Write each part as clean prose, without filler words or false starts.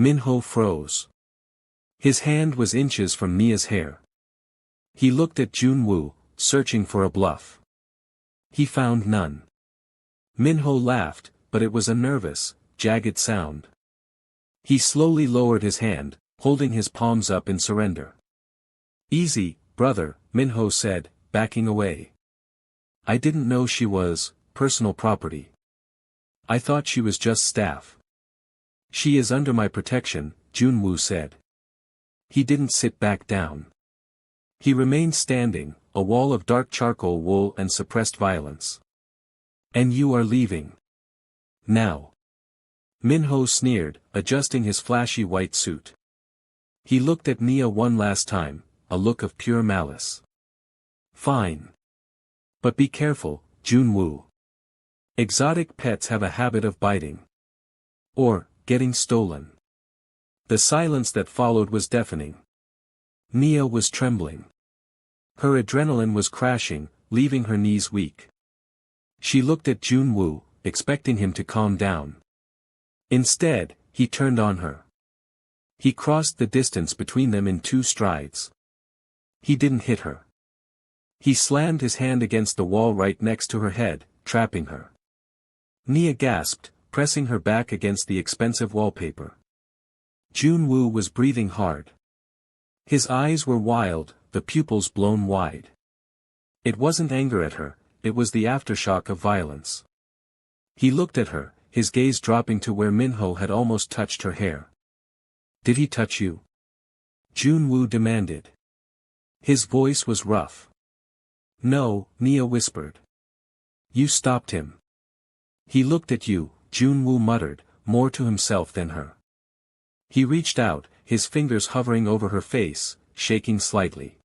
Min-ho froze. His hand was inches from Mia's hair. He looked at Joon-Woo, searching for a bluff. He found none. Min-ho laughed, but it was a nervous, jagged sound. He slowly lowered his hand, holding his palms up in surrender. "Easy, brother," Min-ho said, backing away. "I didn't know she was personal property. I thought she was just staff." "She is under my protection," Joon-Woo said. He didn't sit back down. He remained standing, a wall of dark charcoal wool and suppressed violence. "And you are leaving now?" Min-ho sneered, adjusting his flashy white suit. He looked at Nia one last time, a look of pure malice. "Fine. But be careful, Joon-Woo. Exotic pets have a habit of biting. Or, getting stolen." The silence that followed was deafening. Nia was trembling. Her adrenaline was crashing, leaving her knees weak. She looked at Joon-Woo, expecting him to calm down. Instead, he turned on her. He crossed the distance between them in 2 strides. He didn't hit her. He slammed his hand against the wall right next to her head, trapping her. Nia gasped, pressing her back against the expensive wallpaper. Joon-Woo was breathing hard. His eyes were wild, the pupils blown wide. It wasn't anger at her, it was the aftershock of violence. He looked at her, his gaze dropping to where Min-ho had almost touched her hair. "Did he touch you?" Joon-Woo demanded. His voice was rough. "No," Nia whispered. "You stopped him." "He looked at you," Joon-Woo muttered, more to himself than her. He reached out, his fingers hovering over her face, shaking slightly.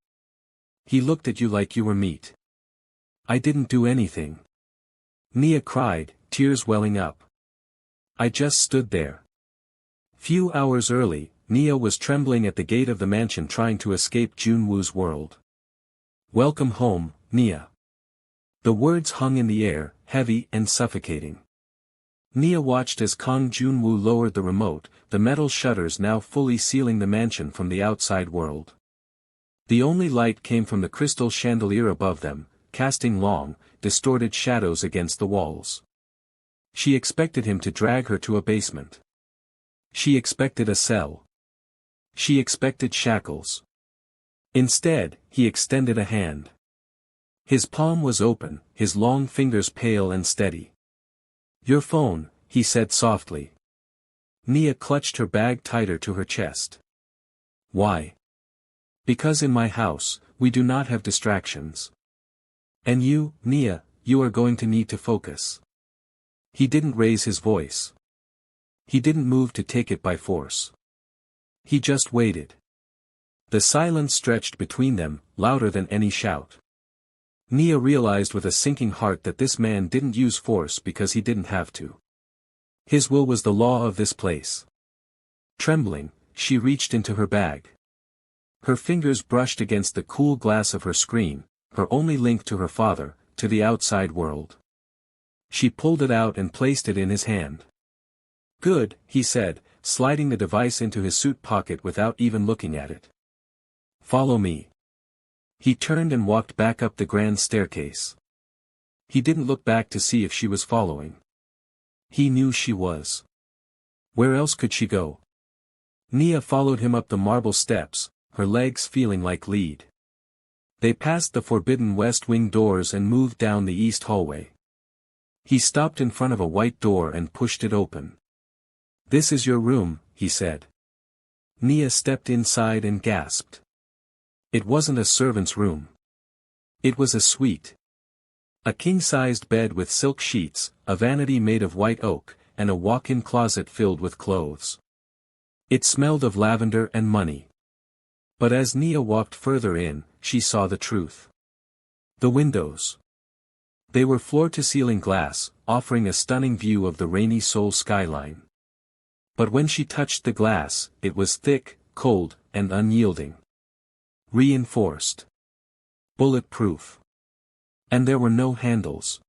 "He looked at you like you were meat." "I didn't do anything." Nia cried, tears welling up. "I just stood there." Few hours early, Nia was trembling at the gate of the mansion trying to escape Joon-Woo's world. "Welcome home, Nia." The words hung in the air, heavy and suffocating. Nia watched as Kang Joon-Woo lowered the remote, the metal shutters now fully sealing the mansion from the outside world. The only light came from the crystal chandelier above them, casting long, distorted shadows against the walls. She expected him to drag her to a basement. She expected a cell. She expected shackles. Instead, he extended a hand. His palm was open, his long fingers pale and steady. "Your phone," he said softly. Nia clutched her bag tighter to her chest. "Why?" "Because in my house, we do not have distractions. And you, Nia, you are going to need to focus." He didn't raise his voice. He didn't move to take it by force. He just waited. The silence stretched between them, louder than any shout. Nia realized with a sinking heart that this man didn't use force because he didn't have to. His will was the law of this place. Trembling, she reached into her bag. Her fingers brushed against the cool glass of her screen, her only link to her father, to the outside world. She pulled it out and placed it in his hand. "Good," he said, sliding the device into his suit pocket without even looking at it. "Follow me." He turned and walked back up the grand staircase. He didn't look back to see if she was following. He knew she was. Where else could she go? Nia followed him up the marble steps, her legs feeling like lead. They passed the forbidden west wing doors and moved down the east hallway. He stopped in front of a white door and pushed it open. "This is your room," he said. Nia stepped inside and gasped. It wasn't a servant's room. It was a suite. A king-sized bed with silk sheets, a vanity made of white oak, and a walk-in closet filled with clothes. It smelled of lavender and money. But as Nia walked further in, she saw the truth. The windows. They were floor-to-ceiling glass, offering a stunning view of the rainy Seoul skyline. But when she touched the glass, it was thick, cold, and unyielding. Reinforced. Bulletproof. And there were no handles.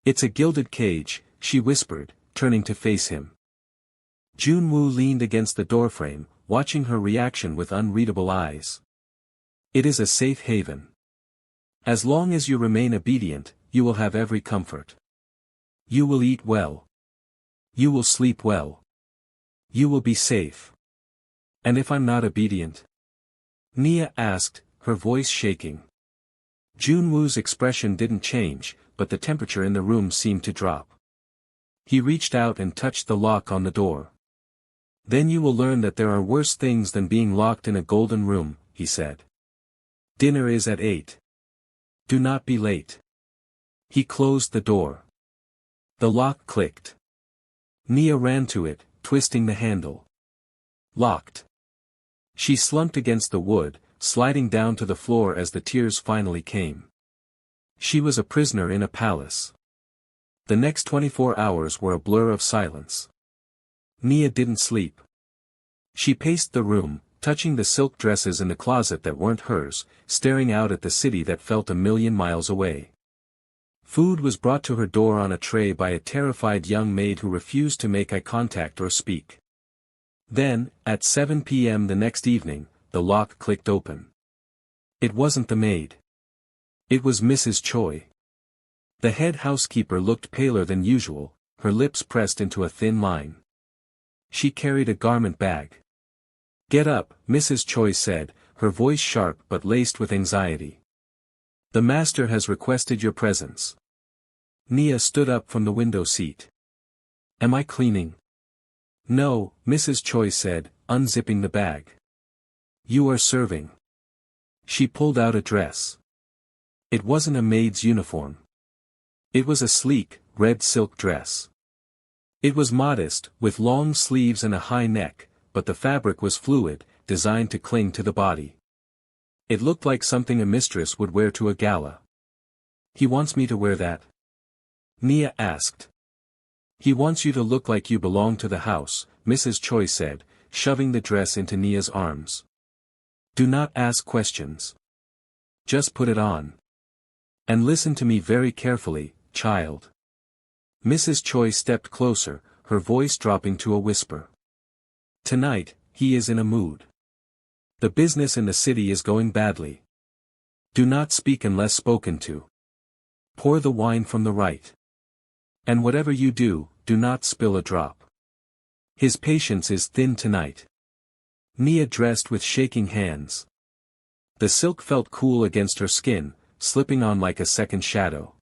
"It's a gilded cage," she whispered, turning to face him. Joon-Woo leaned against the doorframe, watching her reaction with unreadable eyes. It is a safe haven. As long as you remain obedient, you will have every comfort. You will eat well. You will sleep well. You will be safe. And if I'm not obedient? Nia asked, her voice shaking. Joon-Woo's expression didn't change, but the temperature in the room seemed to drop. He reached out and touched the lock on the door. Then you will learn that there are worse things than being locked in a golden room, he said. Dinner is at 8. Do not be late. He closed the door. The lock clicked. Nia ran to it, twisting the handle. Locked. She slumped against the wood, sliding down to the floor as the tears finally came. She was a prisoner in a palace. The next 24 hours were a blur of silence. Nia didn't sleep. She paced the room, touching the silk dresses in the closet that weren't hers, staring out at the city that felt a million miles away. Food was brought to her door on a tray by a terrified young maid who refused to make eye contact or speak. Then, at 7 p.m. the next evening, the lock clicked open. It wasn't the maid. It was Mrs. Choi. The head housekeeper looked paler than usual, her lips pressed into a thin line. She carried a garment bag. Get up, Mrs. Choi said, her voice sharp but laced with anxiety. The master has requested your presence. Nia stood up from the window seat. Am I cleaning? No, Mrs. Choi said, unzipping the bag. You are serving. She pulled out a dress. It wasn't a maid's uniform. It was a sleek, red silk dress. It was modest, with long sleeves and a high neck, but the fabric was fluid, designed to cling to the body. It looked like something a mistress would wear to a gala. He wants me to wear that? Nia asked. He wants you to look like you belong to the house, Mrs. Choi said, shoving the dress into Nia's arms. Do not ask questions. Just put it on. And listen to me very carefully, child. Mrs. Choi stepped closer, her voice dropping to a whisper. Tonight, he is in a mood. The business in the city is going badly. Do not speak unless spoken to. Pour the wine from the right. And whatever you do, do not spill a drop. His patience is thin tonight. Nia dressed with shaking hands. The silk felt cool against her skin, slipping on like a second shadow.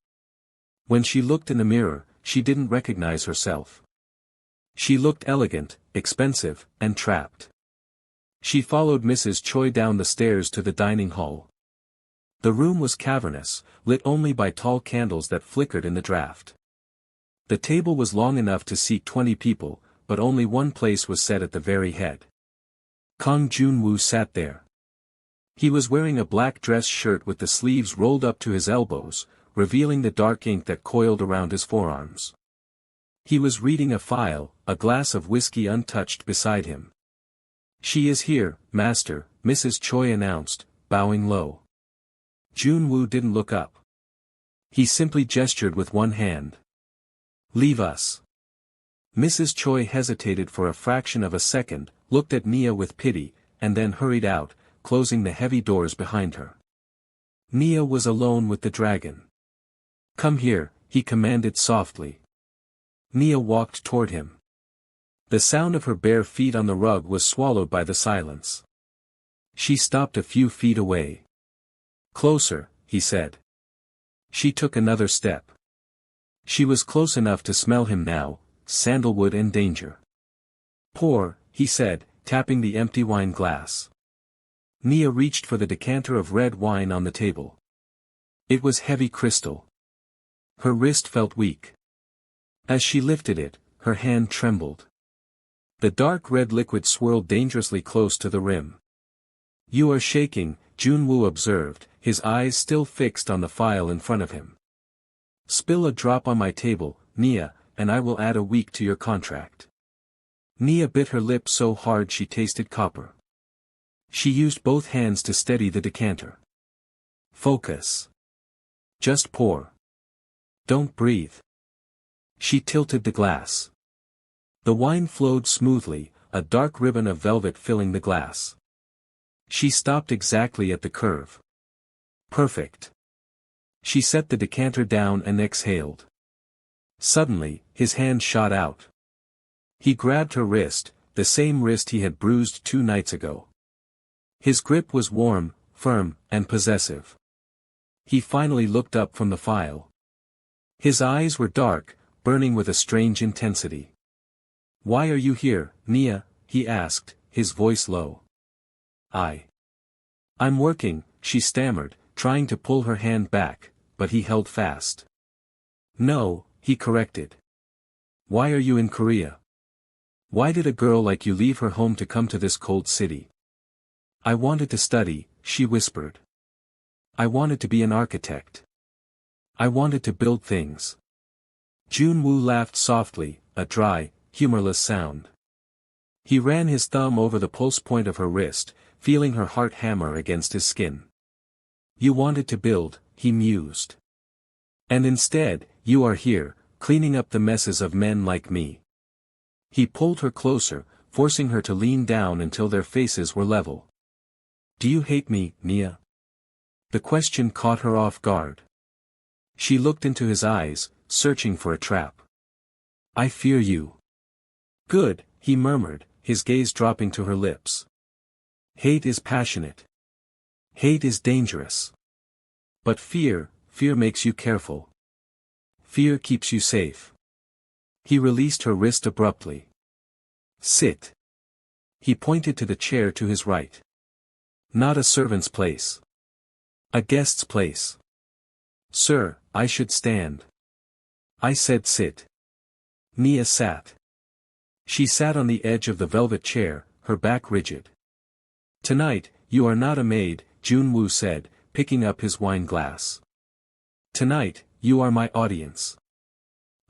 When she looked in the mirror, she didn't recognize herself. She looked elegant, expensive, and trapped. She followed Mrs. Choi down the stairs to the dining hall. The room was cavernous, lit only by tall candles that flickered in the draught. The table was long enough to seat 20 people, but only one place was set at the very head. Kang Joon-Woo sat there. He was wearing a black dress shirt with the sleeves rolled up to his elbows, revealing the dark ink that coiled around his forearms. He was reading a file, a glass of whiskey untouched beside him. She is here, master, Mrs. Choi announced, bowing low. Joon-Woo didn't look up. He simply gestured with one hand. Leave us. Mrs. Choi hesitated for a fraction of a second, looked at Nia with pity, and then hurried out, closing the heavy doors behind her. Nia was alone with the dragon. Come here, he commanded softly. Nia walked toward him. The sound of her bare feet on the rug was swallowed by the silence. She stopped a few feet away. Closer, he said. She took another step. She was close enough to smell him now, sandalwood and danger. Pour, he said, tapping the empty wine glass. Nia reached for the decanter of red wine on the table. It was heavy crystal. Her wrist felt weak. As she lifted it, her hand trembled. The dark red liquid swirled dangerously close to the rim. You are shaking, Joon-Woo observed, his eyes still fixed on the file in front of him. Spill a drop on my table, Nia, and I will add a week to your contract. Nia bit her lip so hard she tasted copper. She used both hands to steady the decanter. Focus. Just pour. Don't breathe. She tilted the glass. The wine flowed smoothly, a dark ribbon of velvet filling the glass. She stopped exactly at the curve. Perfect. She set the decanter down and exhaled. Suddenly, his hand shot out. He grabbed her wrist, the same wrist he had bruised 2 nights ago. His grip was warm, firm, and possessive. He finally looked up from the file. His eyes were dark, burning with a strange intensity. "Why are you here, Nia?" he asked, his voice low. I'm working," she stammered, trying to pull her hand back, but he held fast. "No," he corrected. "Why are you in Korea? Why did a girl like you leave her home to come to this cold city?" "I wanted to study," she whispered. "I wanted to be an architect. I wanted to build things." Joon-Woo laughed softly, a dry, humorless sound. He ran his thumb over the pulse point of her wrist, feeling her heart hammer against his skin. "You wanted to build," he mused. "And instead, you are here, cleaning up the messes of men like me." He pulled her closer, forcing her to lean down until their faces were level. "Do you hate me, Nia?" The question caught her off guard. She looked into his eyes, searching for a trap. "I fear you." "Good," he murmured, his gaze dropping to her lips. "Hate is passionate. Hate is dangerous. But fear makes you careful. Fear keeps you safe." He released her wrist abruptly. "Sit." He pointed to the chair to his right. "Not a servant's place. A guest's place." "Sir, I should stand." "I said sit." Nia sat. She sat on the edge of the velvet chair, her back rigid. "Tonight, you are not a maid," Joon-Woo said, picking up his wine glass. "Tonight, you are my audience.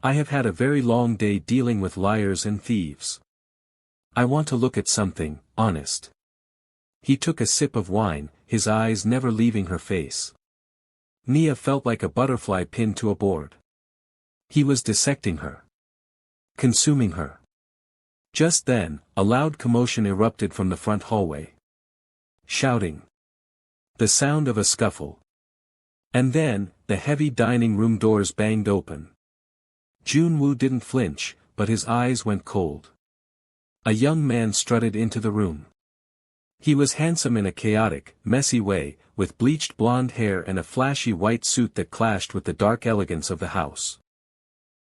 I have had a very long day dealing with liars and thieves. I want to look at something honest." He took a sip of wine, his eyes never leaving her face. Nia felt like a butterfly pinned to a board. He was dissecting her. Consuming her. Just then, a loud commotion erupted from the front hallway. Shouting. The sound of a scuffle. And then, the heavy dining room doors banged open. Joon-Woo didn't flinch, but his eyes went cold. A young man strutted into the room. He was handsome in a chaotic, messy way, with bleached blonde hair and a flashy white suit that clashed with the dark elegance of the house.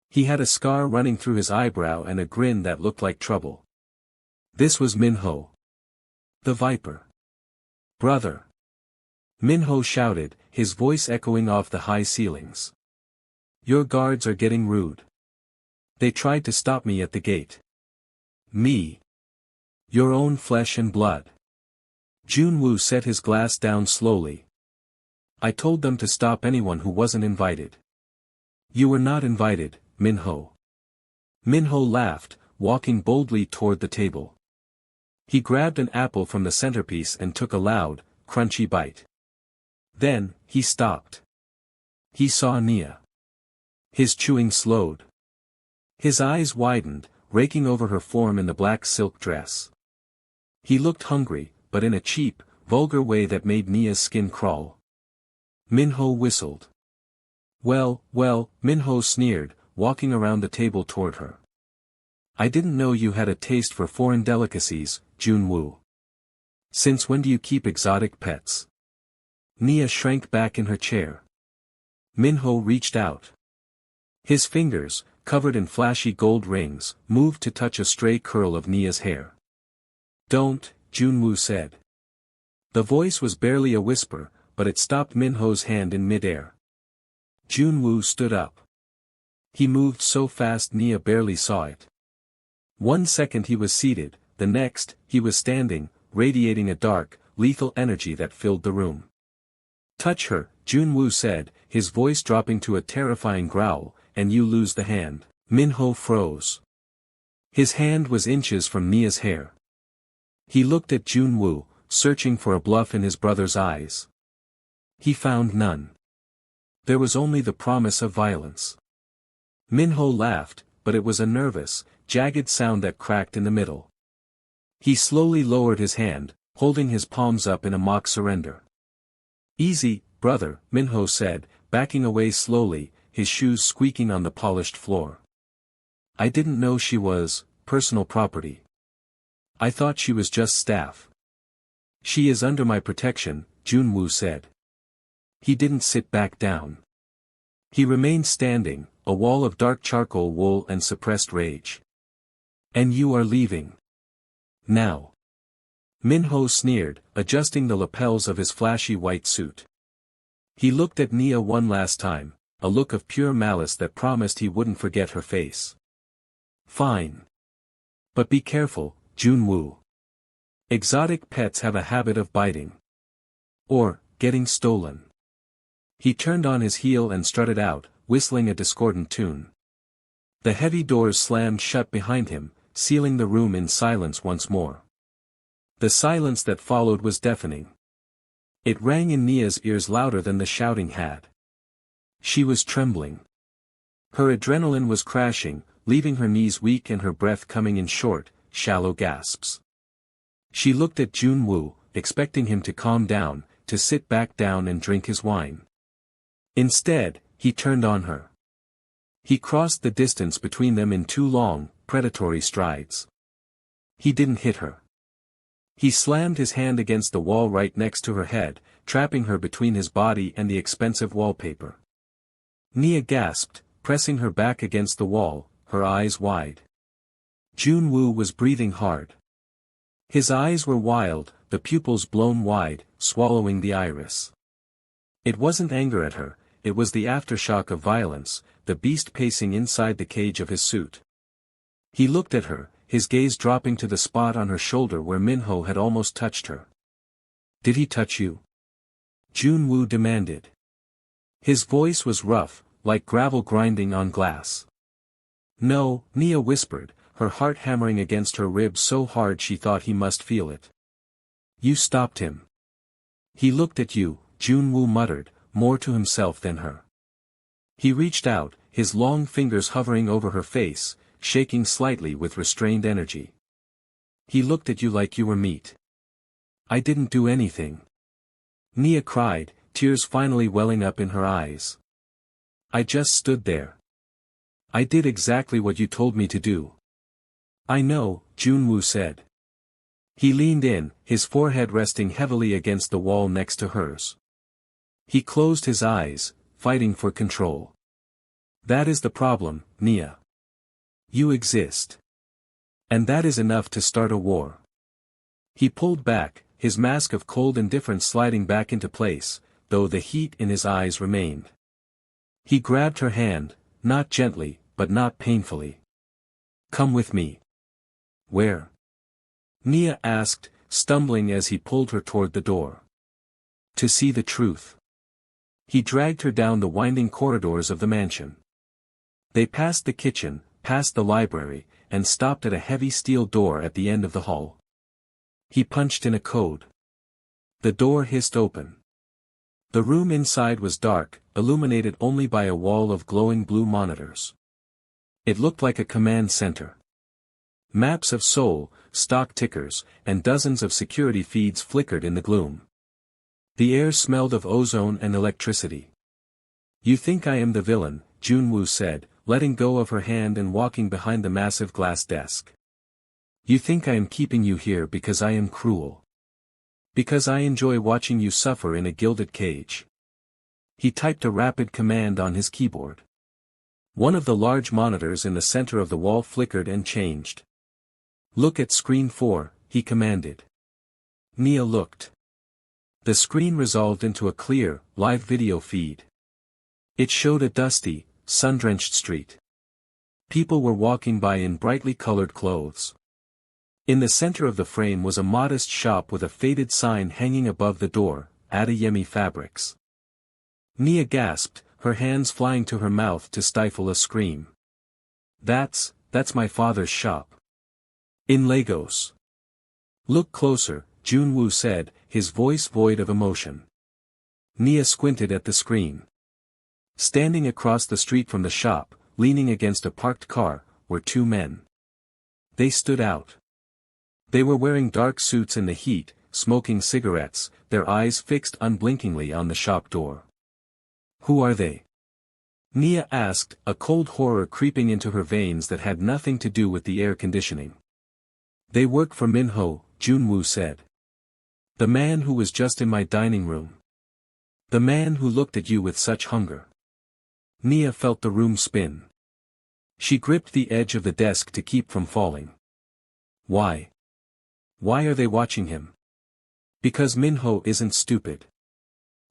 He had a scar running through his eyebrow and a grin that looked like trouble. This was Min-ho. The Viper. "Brother!" Min-ho shouted, his voice echoing off the high ceilings. "Your guards are getting rude. They tried to stop me at the gate." "Me? Your own flesh and blood." Joon-Woo set his glass down slowly. "I told them to stop anyone who wasn't invited." "You were not invited, Min-ho." Min-ho laughed, walking boldly toward the table. He grabbed an apple from the centerpiece and took a loud, crunchy bite. Then, he stopped. He saw Nia. His chewing slowed. His eyes widened, raking over her form in the black silk dress. He looked hungry, but in a cheap, vulgar way that made Nia's skin crawl. Min-ho whistled. Well, Min-ho sneered, walking around the table toward her. "I didn't know you had a taste for foreign delicacies, Joon-Woo. Since when do you keep exotic pets?" Nia shrank back in her chair. Min-ho reached out. His fingers, covered in flashy gold rings, moved to touch a stray curl of Nia's hair. "Don't," Joon-Woo said. The voice was barely a whisper, but it stopped Min-ho's hand in midair. Joon-Woo stood up. He moved so fast Nia barely saw it. 1 second he was seated, the next, he was standing, radiating a dark, lethal energy that filled the room. "Touch her," Joon-Woo said, his voice dropping to a terrifying growl, "and you lose the hand." Min-ho froze. His hand was inches from Nia's hair. He looked at Joon-Woo, searching for a bluff in his brother's eyes. He found none. There was only the promise of violence. Min-ho laughed, but it was a nervous, jagged sound that cracked in the middle. He slowly lowered his hand, holding his palms up in a mock surrender. "Easy, brother," Min-ho said, backing away slowly, his shoes squeaking on the polished floor. "I didn't know she was personal property. I thought she was just staff." "She is under my protection," Joon-Woo said. He didn't sit back down. He remained standing, a wall of dark charcoal wool and suppressed rage. "And you are leaving now?" Min-ho sneered, adjusting the lapels of his flashy white suit. He looked at Nia one last time, a look of pure malice that promised he wouldn't forget her face. "Fine. But be careful, Joon-Woo. Exotic pets have a habit of biting. Or, getting stolen." He turned on his heel and strutted out, whistling a discordant tune. The heavy doors slammed shut behind him, sealing the room in silence once more. The silence that followed was deafening. It rang in Nia's ears louder than the shouting had. She was trembling. Her adrenaline was crashing, leaving her knees weak and her breath coming in short, shallow gasps. She looked at Joon-Woo, expecting him to calm down, to sit back down and drink his wine. Instead, he turned on her. He crossed the distance between them in 2 long, predatory strides. He didn't hit her. He slammed his hand against the wall right next to her head, trapping her between his body and the expensive wallpaper. Nia gasped, pressing her back against the wall, her eyes wide. Joon-Woo was breathing hard. His eyes were wild, the pupils blown wide, swallowing the iris. It wasn't anger at her, it was the aftershock of violence, the beast pacing inside the cage of his suit. He looked at her, his gaze dropping to the spot on her shoulder where Min-ho had almost touched her. "Did he touch you?" Joon-Woo demanded. His voice was rough, like gravel grinding on glass. "No," Nia whispered, her heart hammering against her ribs so hard she thought he must feel it. "You stopped him." "He looked at you," Joon-Woo muttered, more to himself than her. He reached out, his long fingers hovering over her face, shaking slightly with restrained energy. "He looked at you like you were meat." "I didn't do anything." Nia cried, tears finally welling up in her eyes. "I just stood there. I did exactly what you told me to do." "I know," Joon-Woo said. He leaned in, his forehead resting heavily against the wall next to hers. He closed his eyes, fighting for control. "That is the problem, Nia. You exist. And that is enough to start a war." He pulled back, his mask of cold indifference sliding back into place, though the heat in his eyes remained. He grabbed her hand, not gently, but not painfully. "Come with me." "Where?" Nia asked, stumbling as he pulled her toward the door. "To see the truth." He dragged her down the winding corridors of the mansion. They passed the kitchen, past the library, and stopped at a heavy steel door at the end of the hall. He punched in a code. The door hissed open. The room inside was dark, illuminated only by a wall of glowing blue monitors. It looked like a command center. Maps of Seoul, stock tickers, and dozens of security feeds flickered in the gloom. The air smelled of ozone and electricity. "You think I am the villain," Joon-Woo said, letting go of her hand and walking behind the massive glass desk. "You think I am keeping you here because I am cruel. Because I enjoy watching you suffer in a gilded cage." He typed a rapid command on his keyboard. One of the large monitors in the center of the wall flickered and changed. "Look at screen 4, he commanded. Nia looked. The screen resolved into a clear, live video feed. It showed a dusty, sun-drenched street. People were walking by in brightly colored clothes. In the center of the frame was a modest shop with a faded sign hanging above the door, Adeyemi Fabrics. Nia gasped, her hands flying to her mouth to stifle a scream. That's my father's shop. In Lagos." "Look closer," Joon-Woo said, his voice void of emotion. Nia squinted at the screen. Standing across the street from the shop, leaning against a parked car, were 2 men. They stood out. They were wearing dark suits in the heat, smoking cigarettes, their eyes fixed unblinkingly on the shop door. Who are they? Nia asked, a cold horror creeping into her veins that had nothing to do with the air conditioning. They work for Min-ho, Joon-Woo said. The man who was just in my dining room. The man who looked at you with such hunger. Nia felt the room spin. She gripped the edge of the desk to keep from falling. Why? Why are they watching him? Because Min-ho isn't stupid.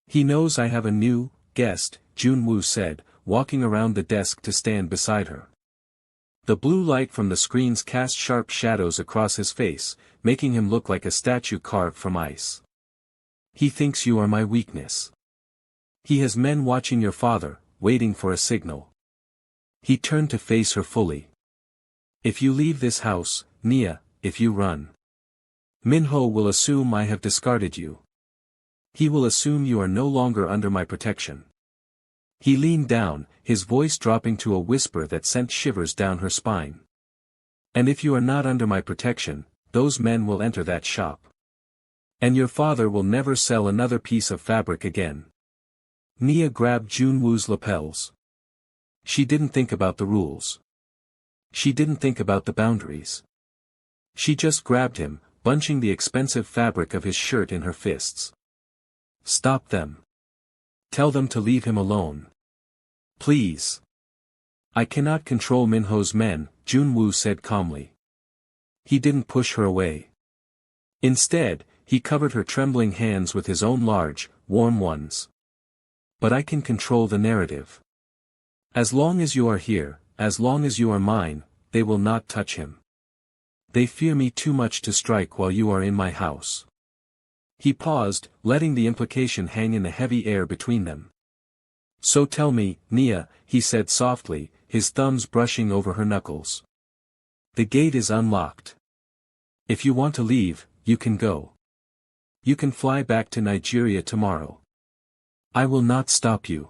He knows I have a new guest, Joon-Woo said, walking around the desk to stand beside her. The blue light from the screens cast sharp shadows across his face, making him look like a statue carved from ice. He thinks you are my weakness. He has men watching your father, waiting for a signal. He turned to face her fully. If you leave this house, Nia, if you run, Min-ho will assume I have discarded you. He will assume you are no longer under my protection. He leaned down, his voice dropping to a whisper that sent shivers down her spine. And if you are not under my protection, those men will enter that shop. And your father will never sell another piece of fabric again. Nia grabbed Joon-Woo's lapels. She didn't think about the rules. She didn't think about the boundaries. She just grabbed him, bunching the expensive fabric of his shirt in her fists. Stop them. Tell them to leave him alone. Please. I cannot control Min-ho's men, Joon-Woo said calmly. He didn't push her away. Instead, he covered her trembling hands with his own large, warm ones. But I can control the narrative. As long as you are here, as long as you are mine, they will not touch him. They fear me too much to strike while you are in my house. He paused, letting the implication hang in the heavy air between them. So tell me, Nia, he said softly, his thumbs brushing over her knuckles. The gate is unlocked. If you want to leave, you can go. You can fly back to Nigeria tomorrow. I will not stop you.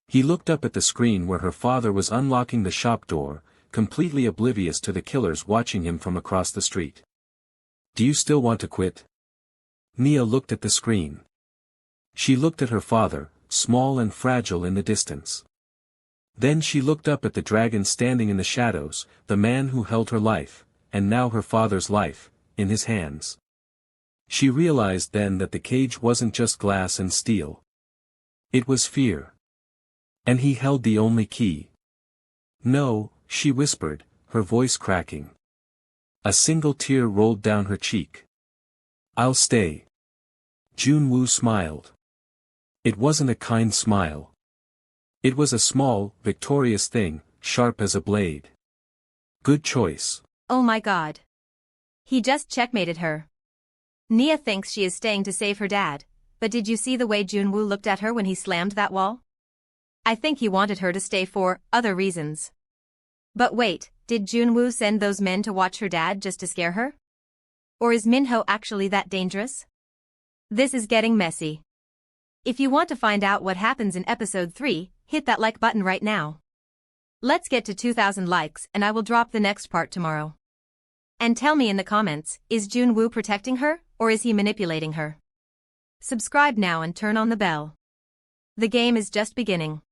He looked up at the screen where her father was unlocking the shop door, completely oblivious to the killers watching him from across the street. Do you still want to quit? Nia looked at the screen. She looked at her father, small and fragile in the distance. Then she looked up at the dragon standing in the shadows, the man who held her life, and now her father's life, in his hands. She realized then that the cage wasn't just glass and steel. It was fear. And he held the only key. No, she whispered, her voice cracking. A single tear rolled down her cheek. I'll stay. Joon-Woo smiled. It wasn't a kind smile. It was a small, victorious thing, sharp as a blade. Good choice. Oh my god. He just checkmated her. Nia thinks she is staying to save her dad, but did you see the way Joon-Woo looked at her when he slammed that wall? I think he wanted her to stay for other reasons. But wait, did Joon-Woo send those men to watch her dad just to scare her? Or is Min-ho actually that dangerous? This is getting messy. If you want to find out what happens in episode 3, hit that like button right now. Let's get to 2,000 likes and I will drop the next part tomorrow. And tell me in the comments, is Joon-Woo protecting her, or is he manipulating her? Subscribe now and turn on the bell. The game is just beginning.